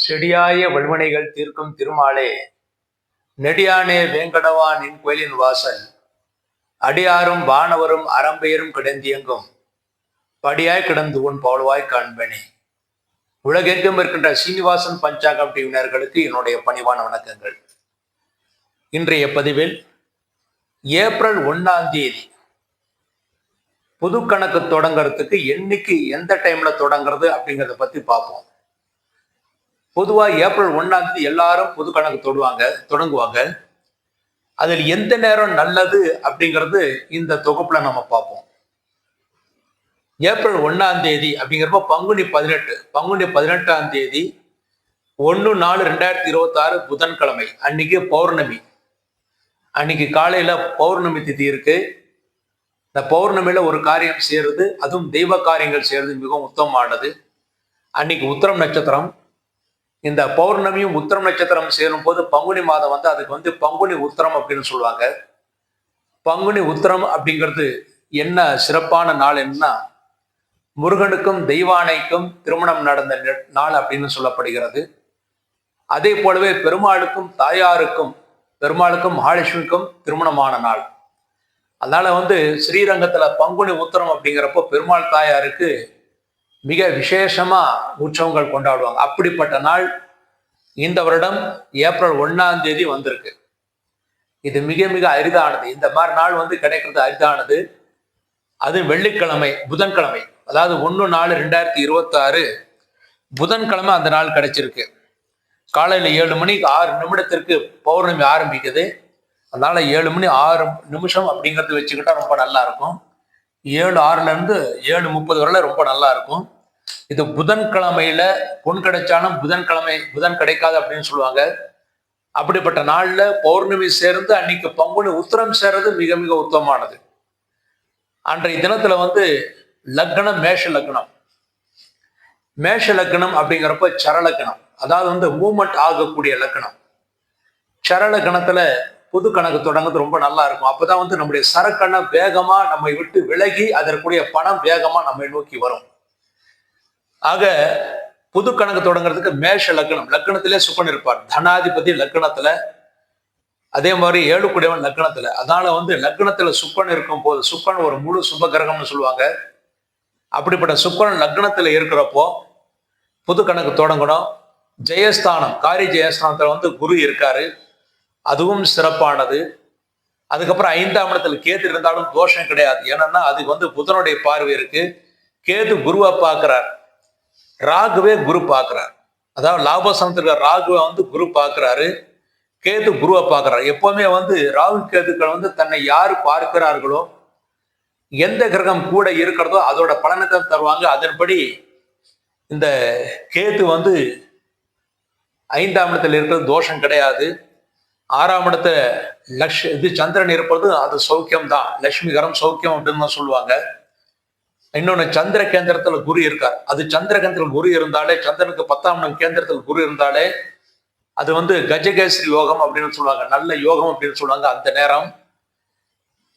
செடியாய வல்வினைகள் தீர்க்கும் திருமாலே, நெடியானே வேங்கடவா நின் கோயிலின் வாசல், அடியாரும் வானவரும் அறம்பெயரும் கிடந்தியங்கும் படியாய் கிடந்து உன் பவழ்வாய் காண்பனே. உலகெங்கும் இருக்கின்ற சீனிவாசன் பஞ்சாங்கம் டிவினர்களுக்கு என்னுடைய பணிவான வணக்கங்கள். இன்றைய பதிவில் ஏப்ரல் 1 புது கணக்கு தொடங்கிறதுக்கு என்னைக்கு எந்த டைம்ல தொடங்குறது அப்படிங்கிறத பத்தி பார்ப்போம். பொதுவா ஏப்ரல் 1 எல்லாரும் புது கணக்கு தொடங்குவாங்க. அதில் எந்த நேரம் நல்லது அப்படிங்கிறது இந்த தொகுப்புல நம்ம பார்ப்போம். ஏப்ரல் 1 அப்படிங்கிறப்ப பங்குனி 18 1/4/2026 புதன்கிழமை அன்னைக்கு பௌர்ணமி. அன்னைக்கு காலையில பௌர்ணமி திதி இருக்கு. இந்த பௌர்ணமியில ஒரு காரியம் செய்யறது, அதுவும் தெய்வ காரியங்கள் செய்யறது மிகவும் உத்தமமானது. அன்னைக்கு உத்திரம் நட்சத்திரம். இந்த பௌர்ணமியும் உத்திரம் நட்சத்திரம் சேரும் போது பங்குனி மாதம் அதுக்கு பங்குனி உத்திரம் அப்படின்னு சொல்லுவாங்க. பங்குனி உத்திரம் அப்படிங்கிறது என்ன சிறப்பான நாள் என்னன்னா, முருகனுக்கும் தெய்வானைக்கும் திருமணம் நடந்த நாள் அப்படின்னு சொல்லப்படுகிறது. அதே போலவே பெருமாளுக்கும் தாயாருக்கும், பெருமாளுக்கும் மகாலட்சுமிக்கும் திருமணமான நாள். அதனால ஸ்ரீரங்கத்துல பங்குனி உத்திரம் அப்படிங்கிறப்போ பெருமாள் தாயாருக்கு மிக விசேஷமா உற்சவங்கள் கொண்டாடுவாங்க. அப்படிப்பட்ட நாள் இந்த வருடம் ஏப்ரல் 1 வந்திருக்கு. இது மிக மிக அரிதானது. இந்த மாதிரி நாள் கிடைக்கிறது அரிதானது. அது வெள்ளிக்கிழமை, புதன்கிழமை, அதாவது 1/4/2026 புதன்கிழமை அந்த நாள் கிடைச்சிருக்கு. காலையில 7 மணிக்கு 6 நிமிடத்திற்கு பௌர்ணமி ஆரம்பிக்குது. அதனால 7 மணி 6 நிமிஷம் அப்படிங்கிறது வச்சுக்கிட்டா ரொம்ப நல்லா இருக்கும். 7:06 7:30 வரல ரொம்ப நல்லா இருக்கும். இது புதன்கிழமையில பொன் கிடைச்சாலும் புதன் கிடைக்காது அப்படின்னு சொல்லுவாங்க. அப்படிப்பட்ட நாள்ல பௌர்ணமி சேர்ந்து அன்னைக்கு பங்குனி உத்திரம் சேர்றது மிக மிக உத்தமமானது. அன்றைய தினத்துல லக்னம் மேஷ லக்னம். மேஷ லக்னம் அப்படிங்கிறப்ப சரலக்கணம், அதாவது மூமெண்ட் ஆகக்கூடிய லக்னம். சரலக்கணத்துல புது கணக்கு தொடங்குறது ரொம்ப நல்லா இருக்கும். அப்பதான் நம்முடைய சரக்கணம் வேகமா நம்மை விட்டு விலகி அதற்குரிய பணம் வேகமா நம்மை நோக்கி வரும். ஆக புது கணக்கு தொடங்குறதுக்கு மேஷ லக்னம், லக்னத்திலே சுக்கன் இருப்பார். தனாதிபதி லக்னத்துல, அதே மாதிரி 7 கூடியவன் லக்னத்துல. அதனால லக்னத்துல சுக்கன் இருக்கும் போது, சுக்கன் ஒரு முழு சுப கிரகம்னு சொல்லுவாங்க. அப்படிப்பட்ட சுக்கரன் லக்னத்துல இருக்கிறப்போ புது கணக்கு தொடங்கணும். ஜெயஸ்தானம், காரிய ஜெயஸ்தானத்துல குரு இருக்காரு, அதுவும் சிறப்பானது. அதுக்கப்புறம் 5ஆம் இடத்துல கேது இருந்தாலும் தோஷம் கிடையாது. ஏன்னா அதுக்கு புதனுடைய பார்வை இருக்கு. கேது குருவை பார்க்கிறார், ராகுவே குரு பார்க்கிறார். அதாவது லாபஸ்தானத்துல ராகுவை குரு பார்க்கிறாரு, கேது குருவை பார்க்கிறார். எப்பவுமே ராகு கேதுக்கள் தன்னை யாரு பார்க்கிறார்களோ, எந்த கிரகம் கூட இருக்கிறதோ அதோட பலனை தருவாங்க. அதன்படி இந்த கேது 5ஆம் இடத்துல இருக்கிறது தோஷம் கிடையாது. 6ஆம் இடத்துல சந்திரன் இருப்பது அது சௌக்கியம் தான், லட்சுமிகரம் சௌக்கியம் அப்படின்னு தான் சொல்லுவாங்க. இன்னொன்னு சந்திர கேந்திரத்துல குரு இருக்கார். அது சந்திர கேந்திரத்தில் குரு இருந்தாலே, சந்திரனுக்கு 10ஆம் இடம் கேந்திரத்தில் குரு இருந்தாலே அது கஜகேசரி யோகம் அப்படின்னு சொல்லுவாங்க, நல்ல யோகம் அப்படின்னு சொல்லுவாங்க. அந்த நேரம்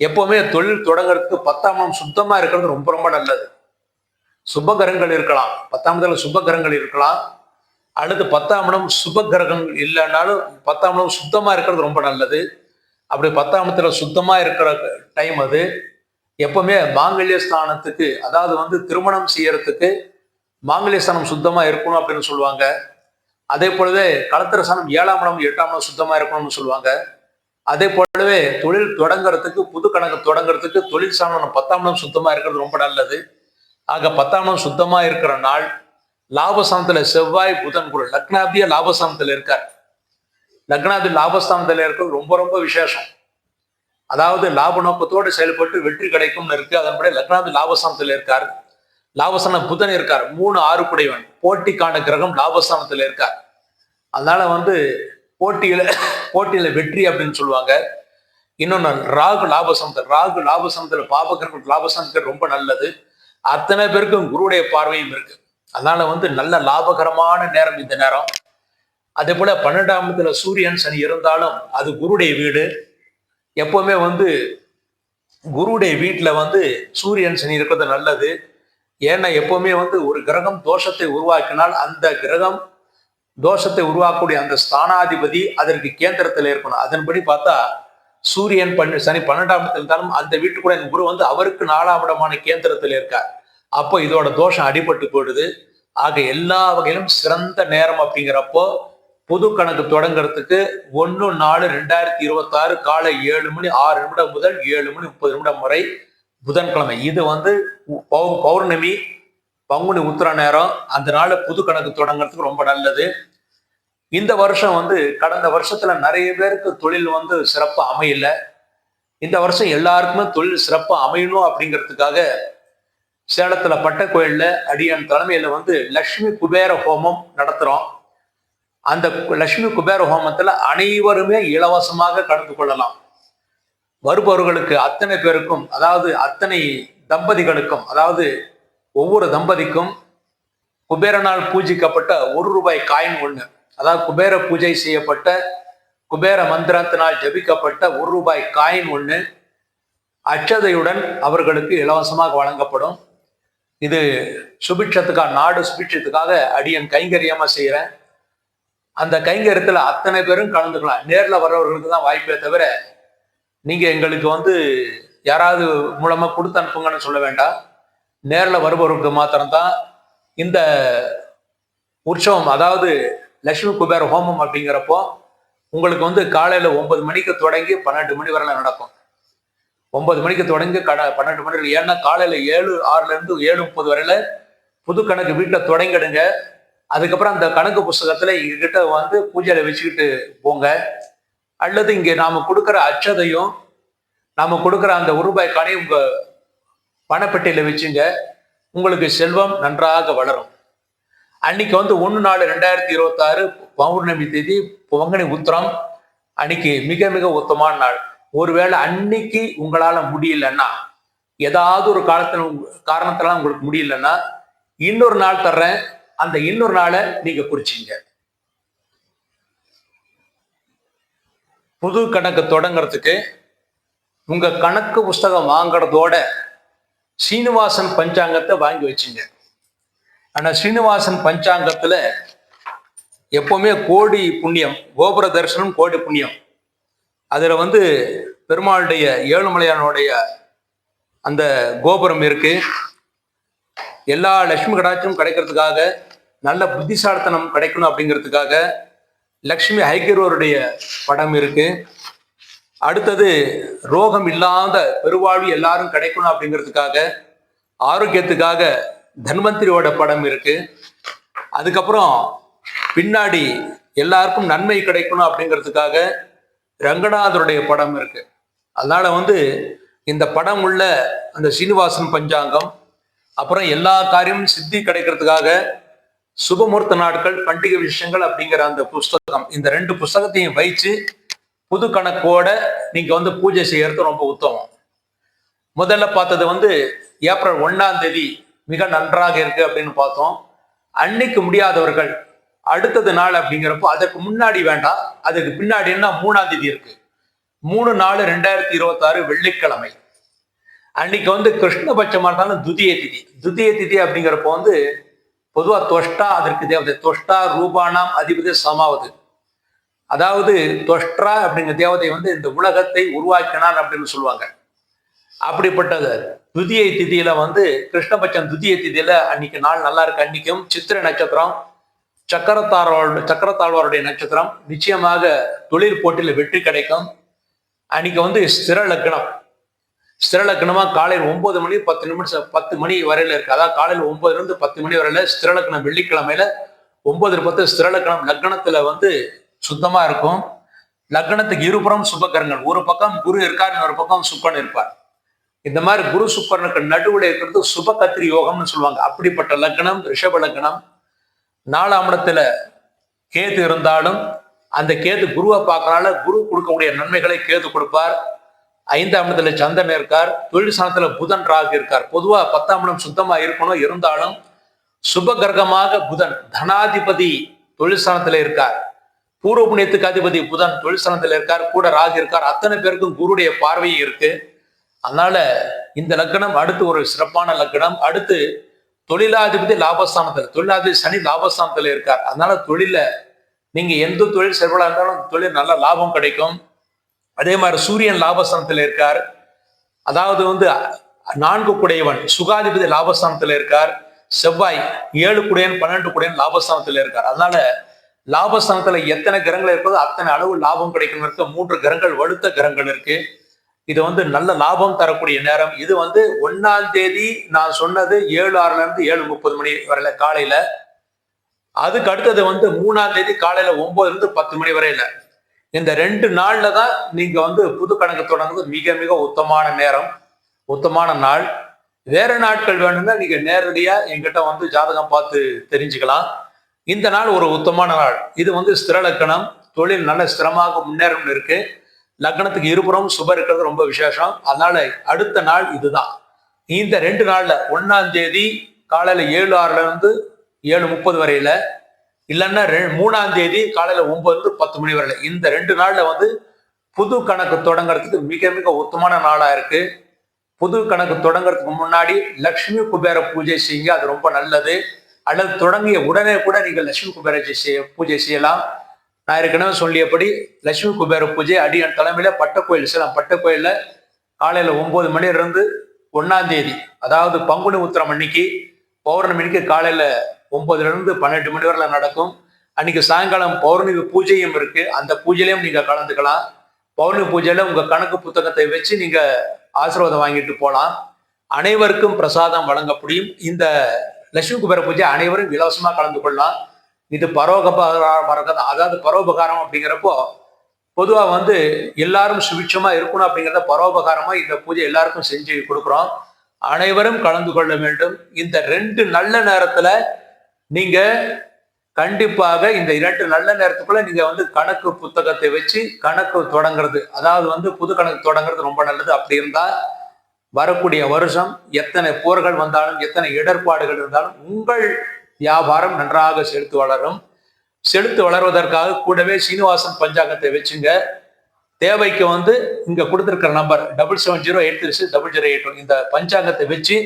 எப்பவுமே தொழில் தொடங்குறதுக்கு 10ஆம் இடம் சுத்தமா இருக்கிறது ரொம்ப ரொம்ப நல்லது. சுபகிரகங்கள் இருக்கலாம், 10ஆம் இடத்துல சுபகிரகங்கள் இருக்கலாம், அல்லது 10ஆம் இடம் சுப கிரகங்கள் இல்லைன்னாலும் 10ஆம் இடம் சுத்தமா இருக்கிறது ரொம்ப நல்லது. அப்படி 10ஆம் இடத்துல சுத்தமா இருக்கிற டைம் அது எப்பவுமே மாங்கல்ய ஸ்தானத்துக்கு, அதாவது திருமணம் செய்யறதுக்கு மாங்கல்ய ஸ்தானம் சுத்தமா இருக்கணும் அப்படின்னு சொல்லுவாங்க. அதே போலவே களத்திர ஸ்தானம் 7ஆம் இடம் 8ஆம் இடம் சுத்தமா இருக்கணும்னு சொல்லுவாங்க. அதே போலவே தொழில் தொடங்குறதுக்கு, புது கணக்கு தொடங்குறதுக்கு தொழில் ஸ்தானம் 10ஆம் இடம் சுத்தமா இருக்கிறது ரொம்ப நல்லது. ஆக 10ஆம் இடம் சுத்தமா இருக்கிற நாள். லாபஸ்தானத்துல செவ்வாய் புதன் குரு, லக்னாதிபதியா லாபஸ்தானத்துல இருக்கார். லக்னாதிபதி லாபஸ்தானத்துல இருக்கிறது ரொம்ப ரொம்ப விசேஷம். அதாவது லாப நோக்கத்தோடு செயல்பட்டு வெற்றி கிடைக்கும்னு இருக்கு. அதன்படி லக்னாதிபதி லாபஸ்தானத்துல இருக்கார். லாபஸ்தானம் புதன் இருக்கார், 3 6 கூடையவன், போட்டிக்கான கிரகம் லாபஸ்தானத்துல இருக்கார். அதனால போட்டியில வெற்றி அப்படின்னு சொல்லுவாங்க. இன்னொன்னு ராகு லாபஸ்தானத்துல பாபகிரகம் லாபஸ்தானத்துக்கு ரொம்ப நல்லது. அத்தனை பேருக்கும் குருவுடைய பார்வையும் இருக்கு. அதனால நல்ல லாபகரமான நேரம் இந்த நேரம். அதே போல 12ஆம் இடத்துல சூரியன் சனி இருந்தாலும் அது குருடைய வீடு. எப்பவுமே குருடைய வீட்டுல சூரியன் சனி இருக்கிறது நல்லது. ஏன்னா எப்பவுமே ஒரு கிரகம் தோஷத்தை உருவாக்கினால் அந்த கிரகம் தோஷத்தை உருவாக்கக்கூடிய அந்த ஸ்தானாதிபதி அதற்கு கேந்திரத்தில் இருக்கணும். அதன்படி பார்த்தா சூரியன் சனி 12ஆம் இடத்தில் இருந்தாலும் அந்த வீட்டுக்குள்ள குரு வந்து அவருக்கு 4ஆம் இடமான கேந்திரத்தில் இருக்கார். அப்போ இதோட தோஷம் அடிபட்டு போயிடுது. ஆக எல்லா வகையிலும் சிறந்த நேரம் அப்படிங்கிறப்போ புது கணக்கு தொடங்குறதுக்கு 1/4/2026 காலை 7:06 முதல் 7:30 வரை புதன்கிழமை. இது வந்து பௌர்ணமி பங்குனி உத்திர நேரம். அந்த நாள் புது கணக்கு தொடங்குறதுக்கு ரொம்ப நல்லது. இந்த வருஷம் வந்து கடந்த வருஷத்துல நிறைய பேருக்கு தொழில் வந்து சிறப்பா அமையல. இந்த வருஷம் எல்லாருக்குமே தொழில் சிறப்பா அமையணும் அப்படிங்கிறதுக்காக சேலத்துல பட்டக்கோயில்ல அடியான் தலைமையில வந்து லட்சுமி குபேர ஹோமம் நடத்துறோம். அந்த லட்சுமி குபேர ஹோமத்துல அனைவருமே இலவசமாக கலந்து கொள்ளலாம். வருபவர்களுக்கு அத்தனை பேருக்கும், அதாவது அத்தனை தம்பதிகளுக்கும், அதாவது ஒவ்வொரு தம்பதிக்கும் குபேரனால் பூஜிக்கப்பட்ட ₹1 காயின் ஒண்ணு, அதாவது குபேர பூஜை செய்யப்பட்ட குபேர மந்திரத்தினால் ஜபிக்கப்பட்ட ₹1 காயின் ஒண்ணு அட்சதையுடன் அவர்களுக்கு இலவசமாக வழங்கப்படும். இது சுபிட்சத்துக்காக, நாடு சுபிட்சத்துக்காக அடியன் கைங்கரியமா செய்யறேன். அந்த கைங்கரியத்துல அத்தனை பேரும் கலந்துக்கலாம். நேர்ல வர்றவர்களுக்கு தான் வாய்ப்பே தவிர நீங்க எங்களுக்கு வந்து யாராவது மூலமா கொடுத்து அனுப்புங்கன்னு சொல்ல வேண்டாம். நேர்ல வருபவர்களுக்கு மாத்திரம்தான் இந்த உற்சவம், அதாவது லட்சுமி குபேர ஹோமம் அப்படிங்கிறப்போ உங்களுக்கு வந்து காலையில 9 மணிக்கு தொடங்கி 12 மணி வரையில நடக்கும். 9 மணிக்கு தொடங்கி 12 மணி. ஏன்னா காலையில 7:06 7:30 வரையில புது கணக்கு வீட்டில் தொடங்கிடுங்க. அதுக்கப்புறம் அந்த கணக்கு புஸ்தகத்துல எங்ககிட்ட வந்து பூஜையில வச்சுக்கிட்டு போங்க. அல்லது இங்கே நாம கொடுக்குற அச்சதையும் நாம கொடுக்குற அந்த ₹1 காணையும் உங்க பணப்பெட்டியில வச்சுங்க. உங்களுக்கு செல்வம் நன்றாக வளரும். அன்னைக்கு வந்து 1/4/2026 பௌர்ணமி தேதி பங்குனி உத்திரம். அன்னைக்கு மிக மிக உத்தமான நாள். ஒருவேளை அன்னைக்கு உங்களால முடியலன்னா, ஏதாவது ஒரு காரணத்தினால உங்களுக்கு முடியலன்னா இன்னொரு நாள் தர்றேன். அந்த இன்னொரு நாளை நீங்க குறிச்சிங்க. புது கணக்கு தொடங்கிறதுக்கு உங்க கணக்கு புஸ்தகம் வாங்குறதோட சீனிவாசன் பஞ்சாங்கத்தை வாங்கி வச்சுங்க. ஆனா சீனிவாசன் பஞ்சாங்கத்துல எப்பவுமே கோடி புண்ணியம், கோபுர தரிசனம் கோடி புண்ணியம். அதுல வந்து பெருமாளுடைய ஏழுமலையானுடைய அந்த கோபுரம் இருக்கு. எல்லா லட்சுமி கடாட்சியும் கிடைக்கிறதுக்காக, நல்ல புத்திசாலித்தனம் கிடைக்கணும் அப்படிங்கிறதுக்காக லக்ஷ்மி ஹைகிரோருடைய படம் இருக்கு. அடுத்தது ரோகம் இல்லாத பெருவாழ்வு எல்லாரும் கிடைக்கணும் அப்படிங்கிறதுக்காக, ஆரோக்கியத்துக்காக தன்வந்திரியோட படம் இருக்கு. அதுக்கப்புறம் பின்னாடி எல்லாருக்கும் நன்மை கிடைக்கணும் அப்படிங்கிறதுக்காக ரங்கநாதருடைய படம் இருக்கு. அதனால வந்து இந்த படம் உள்ள அந்த சீனிவாசன் பஞ்சாங்கம், அப்புறம் எல்லா காரியமும் சித்தி கிடைக்கிறதுக்காக சுபமுகூர்த்த நாட்கள், பண்டிகை விஷயங்கள் அப்படிங்கிற அந்த புஸ்தகம், இந்த 2 புஸ்தகத்தையும் வைத்து புது கணக்கோட நீங்க வந்து பூஜை செய்யறது ரொம்ப உத்தமம். முதல்ல பார்த்தது வந்து ஏப்ரல் 1ஆம் தேதி மிக நன்றாக இருக்கு அப்படின்னு பார்த்தோம். அன்னைக்கு முடியாதவர்கள் அடுத்தது நாள் அப்படிங்கிறப்போ அதற்கு முன்னாடி வேண்டாம், அதுக்கு பின்னாடி என்ன 3ஆம் தேதி இருக்கு. 3/4/2026 வெள்ளிக்கிழமை. அன்னைக்கு வந்து கிருஷ்ணபட்சமா இருந்தாலும் துதிய திதி. துதிய திதி அப்படிங்கிறப்போ வந்து பொதுவா தொஷ்டா அதற்கு தேவதை. தொஷ்டா ரூபானாம் அதிபதி சமாவது. அதாவது தொஷ்டா அப்படிங்கிற தேவதை வந்து இந்த உலகத்தை உருவாக்கினார் அப்படின்னு சொல்லுவாங்க. அப்படிப்பட்டது துதியை திதியில வந்து கிருஷ்ணபட்சம் துதிய திதியில அன்னைக்கு நாள் நல்லா இருக்கு. அன்னைக்கும் சித்திரை நட்சத்திரம், சக்கரத்தாழ்வாருடைய நட்சத்திரம். நிச்சயமாக தொழில் போட்டியில வெற்றி கிடைக்கும். அன்னைக்கு வந்து ஸ்திர லக்னம். ஸ்திர லக்னமா காலையில் 9 மணி 10 மணி வரையில இருக்கு. அதாவது காலையில் 9 10 மணி வரையில ஸ்திர லக்னம். வெள்ளிக்கிழமையில 9:10 ஸ்திர லக்னம். லக்னத்துல வந்து சுத்தமா இருக்கும். லக்னத்துக்கு இருபுறம் சுபகரங்கள். ஒரு பக்கம் குரு இருக்கார், இன்னொரு பக்கம் சுக்கரன் இருப்பார். இந்த மாதிரி குரு சுக்கரனுக்கு நடுவில் இருக்கிறது சுபகத்திரி யோகம்னு சொல்லுவாங்க. அப்படிப்பட்ட லக்னம் ரிஷப லக்னம். 4ஆம் இடத்துல கேது இருந்தாலும் அந்த கேது குருவை பார்க்கறனால குரு கொடுக்கக்கூடிய நன்மைகளை கேது கொடுப்பார். 5ஆம் இடத்துல சந்திரன் இருக்கார். தொழில் ஸ்தானத்துல புதன் ராகு இருக்கார். பொதுவா 10ஆம் இடம் சுத்தமா இருக்கணும். இருந்தாலும் சுப கிரகமாக புதன் தனாதிபதி தொழில் ஸ்தானத்துல இருக்கார். பூர்வ புண்ணியத்துக்கு அதிபதி புதன் தொழில் ஸ்தானத்துல இருக்கார். கூட ராகு இருக்கார். அத்தனை பேருக்கும் குருடைய பார்வையும் இருக்கு. அதனால இந்த லக்னம் அடுத்து ஒரு சிறப்பான லக்னம். அடுத்து தொழிலாதிபதி லாபஸ்தானத்துல, தொழிலாதிபதி சனி லாபஸ்தானத்துல இருக்கார். அதனால தொழில நீங்க எந்த தொழில் செயல்படா இருந்தாலும் தொழில் நல்ல லாபம் கிடைக்கும். அதே மாதிரி சூரியன் லாபஸ்தானத்துல இருக்கார். அதாவது 4 குடையவன் சுகாதிபதி லாபஸ்தானத்துல இருக்கார். செவ்வாய் 7 குடையன் 12 குடையன் லாபஸ்தானத்துல இருக்கார். அதனால லாபஸ்தானத்துல எத்தனை கிரகங்கள் இருக்கிறதோ அத்தனை அளவு லாபம் கிடைக்கும். 3 கிரகங்கள் வலுத்த கிரகங்கள் இருக்கு. இது நல்ல லாபம் தரக்கூடிய நேரம். இது 1ஆம் தேதி நான் சொன்னது 7:06 இருந்து 7:30 மணி வரையில காலையில. அதுக்கு அடுத்தது 3ஆம் தேதி காலையில 9 இருந்து 10 மணி வரையில. இந்த 2 நாள்ல தான் நீங்க புது கணக்கு தொடங்குறது மிக மிக உத்தமான நேரம், உத்தமான நாள். வேற நாட்கள் வேணும்னா நீங்க நேரடியா என்கிட்ட ஜாதகம் பார்த்து தெரிஞ்சுக்கலாம். இந்த நாள் ஒரு உத்தமான நாள். இது ஸ்திர லக்னம், தொழில் நல்ல ஸ்திரமாக முன்னேறம் இருக்கு. லக்னத்துக்கு இருபுறம் சுபர் இருக்கிறது ரொம்ப விசேஷம். அதனால அடுத்த நாள் இதுதான். இந்த 2 நாள்ல 1ஆம் தேதி காலையில 7:06 இருந்து 7:30 வரையில, இல்லைன்னா 3ஆம் தேதி காலையில 9 இருந்து 10 மணி வரையில, இந்த 2 நாள்ல புது கணக்கு தொடங்குறதுக்கு மிக மிக உத்தமான நாளா இருக்கு. புது கணக்கு தொடங்குறதுக்கு முன்னாடி லட்சுமி குபேர பூஜை செய்யுங்க, அது ரொம்ப நல்லது. அல்லது தொடங்கிய உடனே கூட நீங்கள் லட்சுமி குபேர பூஜை செய்யலாம். நான் ஏற்கனவே சொல்லியபடி லட்சுமி குபேர பூஜை அடியன் தலைமையில பட்டக்கோயில் செய்யலாம். பட்டக்கோயில்ல காலையில 9 மணிலிருந்து 1ஆம் தேதி, அதாவது பங்குனி உத்திரம் அன்னைக்கு பௌர்ணமிக்கு காலையில 9 இருந்து 12 மணி வரை நடக்கும். அன்னைக்கு சாயங்காலம் பௌர்ணமி பூஜையும் இருக்கு. அந்த பூஜையிலையும் நீங்க கலந்துக்கலாம். பௌர்ணமி பூஜையில உங்க கணக்கு புத்தகத்தை வச்சு நீங்க ஆசீர்வாதம் வாங்கிட்டு போகலாம். அனைவருக்கும் பிரசாதம் வழங்கப்படும். இந்த லட்சுமி குபேர பூஜை அனைவரும் இலவசமா கலந்து கொள்ளலாம். இது பரோபகாரமாக இருக்கும். அதாவது பரோபகாரம் அப்படிங்கிறப்போ பொதுவா எல்லாரும் சுபிட்சமா இருக்கணும் அப்படிங்கிறத பரோபகாரமா இந்த பூஜை எல்லாருக்கும் செஞ்சு கொடுக்குறோம். அனைவரும் கலந்து கொள்ள வேண்டும். இந்த 2 நல்ல நேரத்துல நீங்க கண்டிப்பாக இந்த 2 நல்ல நேரத்துக்குள்ள நீங்க கணக்கு புத்தகத்தை வச்சு கணக்கு தொடங்குறது, அதாவது புது கணக்கு தொடங்குறது ரொம்ப நல்லது. அப்படி இருந்தா வரக்கூடிய வருஷம் எத்தனை போர்கள் வந்தாலும் எத்தனை இடர்பாடுகள் இருந்தாலும் உங்கள் வியாபாரம் நன்றாக செலுத்து வளரும். செலுத்து வளர்வதற்காக கூடவே சீனிவாசன் பஞ்சாங்கத்தை வச்சுங்க. தேவைக்கு இங்க கொடுத்துருக்கிற நம்பர் 7708360081 இந்த பஞ்சாங்கத்தை வச்சு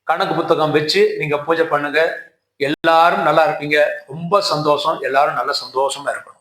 கணக்கு புத்தகம் வச்சு நீங்க பூஜை பண்ணுங்க. எல்லாரும் நல்லா இருப்பீங்க. ரொம்ப சந்தோஷம். எல்லாரும் நல்ல சந்தோஷமா இருக்கணும்.